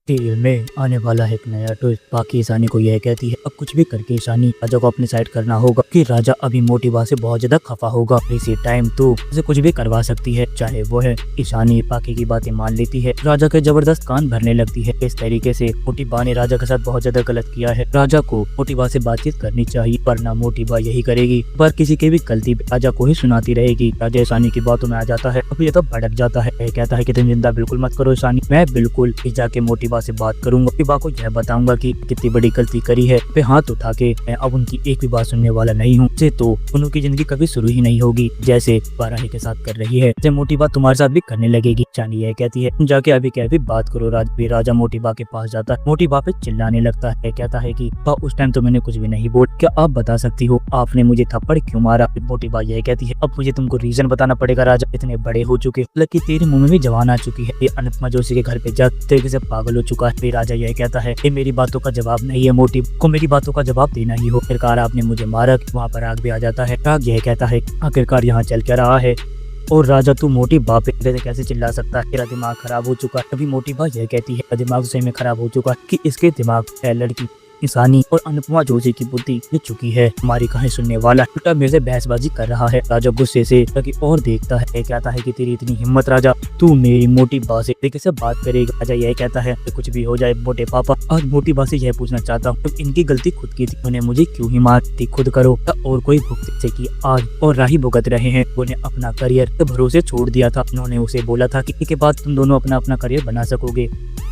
Serial में आने वाला है एक नया ट्विस्ट। बाकी ईशानी को यह कहती है अब कुछ भी करके ईशानी राजा को अपने साइड करना होगा कि राजा अभी मोटी बात से बहुत ज्यादा खफा होगा। इसी टाइम तो उसे कुछ भी करवा सकती है, चाहे वो है। ईशानी बाकी की बातें मान लेती है, राजा के जबरदस्त कान भरने लगती है। इस तरीके से मोटी बा ने राजा के साथ बहुत ज्यादा गलत किया है। राजा को मोटी बा से बातचीत करनी चाहिए, वरना मोटी बा यही करेगी। पर किसी के भी गलती राजा को ही सुनाती रहेगी। राजा ईशानी की बातों में आ जाता है, अभी ये तो भड़क जाता है। कहता है कि तुम चिंता बिल्कुल मत करो ईशानी, मैं बिल्कुल जाके मोटी बा से बात करूंगा। मोटी बा को यह बताऊंगा कि कितनी बड़ी गलती करी है। पे हाथ उठा के मैं अब उनकी एक भी बात सुनने वाला नहीं हूँ। से तो उनकी जिंदगी कभी शुरू ही नहीं होगी, जैसे बाराही के साथ कर रही है। जैसे मोटी बा तुम्हारे साथ भी करने लगेगी। ईशानी यह कहती है जाके अभी क्या भी बात करो। राजा मोटी बा के पास जाता है, मोटी बा पे चिल्लाने लगता है। कहता है कि बा उस टाइम तो मैंने कुछ भी नहीं बोला, क्या आप बता सकती हो आपने मुझे थप्पड़ क्यों मारा? मोटी बा यह कहती है अब मुझे तुमको रीजन बताना पड़ेगा राजा, इतने बड़े हो चुके, लकी तेरे मुंह में भी जवान आ चुकी है। ये अनुपमा जोशी के घर पे जा तरीके से पागल हो चुका है। राजा यह कहता है ये मेरी बातों का जवाब नहीं है, मोटी को मेरी बातों का जवाब देना ही हो। आखिरकार आपने मुझे मारा। वहाँ पर आग भी आ जाता है। आग यह कहता है आखिरकार यहाँ चल क्या रहा है और राजा तू मोटी बा पे कैसे चिल्ला सकता है? तेरा दिमाग खराब हो चुका है। अभी मोटी बा यह कहती है दिमाग सही में खराब हो चुका है कि इसके दिमाग है लड़की ईशानी और अनुपमा जोशी की बुद्धि मिट चुकी है। हमारी कहानी सुनने वाला उल्टा मेरे से बहसबाजी कर रहा है। राजा गुस्से से और देखता है, कहता है कि तेरी इतनी हिम्मत राजा, तू मेरी मोटी बा से कैसे बात करेगा? राजा यह कहता है कि कुछ भी हो जाए मोटे पापा, आज मोटी बा से यह पूछना चाहता हूँ इनकी गलती खुद की थी, उन्हें मुझे क्यों ही मारती? खुद करो और कोई भुगत से की आज और राही भुगत रहे हैं। उन्हें अपना करियर के भरोसे छोड़ दिया था। उन्होंने उसे बोला था कि इसके बाद तुम दोनों अपना अपना करियर बना सकोगे,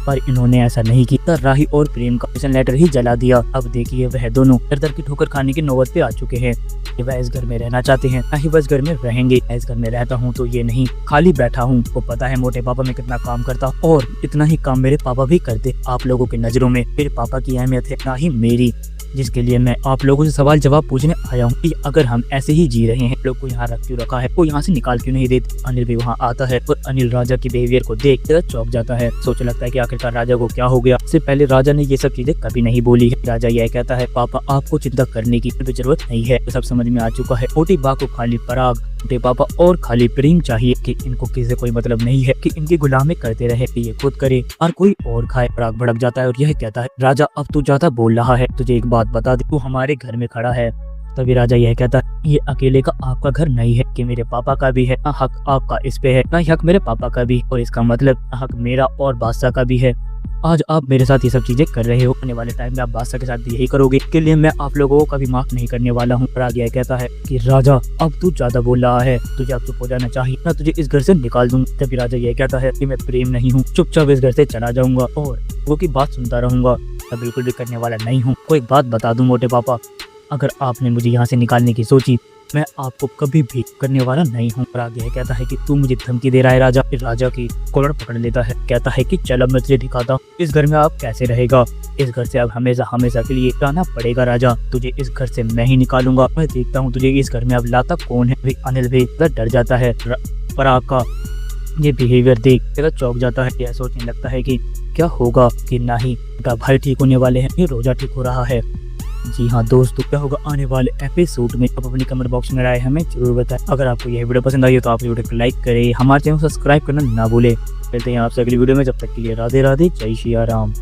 पर इन्होंने ऐसा नहीं किया। राही और प्रेम का मिशन लेटर ही जला दिया। अब देखिए वह दोनों दर की ठोकर खाने की नौबत पे आ चुके हैं। वह इस घर में रहना चाहते हैं, ना ही वह इस घर में रहेंगे। इस घर में रहता हूँ तो ये नहीं खाली बैठा हूँ। वो पता है मोटे पापा में कितना काम करता और इतना ही काम मेरे पापा भी करते। आप लोगों की नजरों में मेरे पापा की अहमियत है, ना ही मेरी, जिसके लिए मैं आप लोगों से सवाल जवाब पूछने आया हूँ कि अगर हम ऐसे ही जी रहे हैं, लोग को यहाँ रख क्यों रखा है, वो यहाँ से निकाल क्यों नहीं देते? अनिल भी वहाँ आता है और अनिल राजा की बिहेवियर को देख चौंक जाता है। सोचने लगता है कि आखिरकार राजा को क्या हो गया। इससे पहले राजा ने ये सब चीजें कभी नहीं बोली है। राजा यह कहता है पापा आपको चिंता करने की जरूरत नहीं है, सब समझ में आ चुका है। मोटी बा को खाली पराग, मोटे पापा और खाली प्रेम चाहिए कि इनको किसी से कोई मतलब नहीं है कि इनकी गुलामी करते रहे, कि ये खुद करे और कोई और खाए। पराग भड़क जाता है और यह कहता है राजा अब तू ज्यादा बोल रहा है, तुझे एक बात बता दे, तू हमारे घर में खड़ा है। तभी राजा यह कहता है ये अकेले का आपका घर नहीं है, कि मेरे पापा का भी है, ना हक आपका इस पे है, ना हक मेरे पापा का भी, और इसका मतलब हक मेरा और बादशाह का भी है। आज आप मेरे साथ ये सब चीजें कर रहे हो, आने वाले टाइम में आप बादशाह के साथ यही करोगे, के लिए मैं आप लोगों को कभी माफ नहीं करने वाला हूँ। पराग यह कहता है कि राजा अब तू ज्यादा बोल रहा है, तुझे अब चुप हो जाना चाहिए, ना तुझे इस घर से निकाल दूँ। तभी राजा यह कहता है कि मैं प्रेम नहीं हूँ, चुपचाप इस घर से चला जाऊंगा और वो की बात सुनता रहूंगा, मैं बिल्कुल भी करने वाला नहीं हूँ। कोई एक बात बता दूं मोटे पापा, अगर आपने मुझे यहाँ से निकालने की सोची, मैं आपको कभी भी करने वाला नहीं हूँ। पराग यह कहता है कि तू मुझे धमकी दे रहा है राजा। फिर राजा की कॉलर पकड़ लेता है, कहता है कि चल अब मैं तुझे दिखाता हूँ इस घर में आप कैसे रहेगा। इस घर से अब हमेशा हमेशा के लिए जाना पड़ेगा राजा, तुझे इस घर से मैं ही निकालूंगा। मैं देखता हूँ तुझे इस घर में अब लाता कौन है। अनिल भी डर जाता है। पराग का ये बिहेवियर देख चौंक जाता है। यह सोचने लगता है कि क्या होगा कि ना ही उनका भाई ठीक होने वाले हैं, ये रोजा ठीक हो रहा है। जी हाँ दोस्तों, क्या होगा आने वाले एपिसोड में, आप अपनी कमेंट बॉक्स में राय हमें जरूर बताएं। अगर आपको यह वीडियो पसंद आई हो तो आप वीडियो को लाइक करें, हमारे चैनल को सब्सक्राइब करना ना भूलें। मिलते हैं आपसे अगली वीडियो में, जब तक के लिए राधे राधे, जय श्री राम।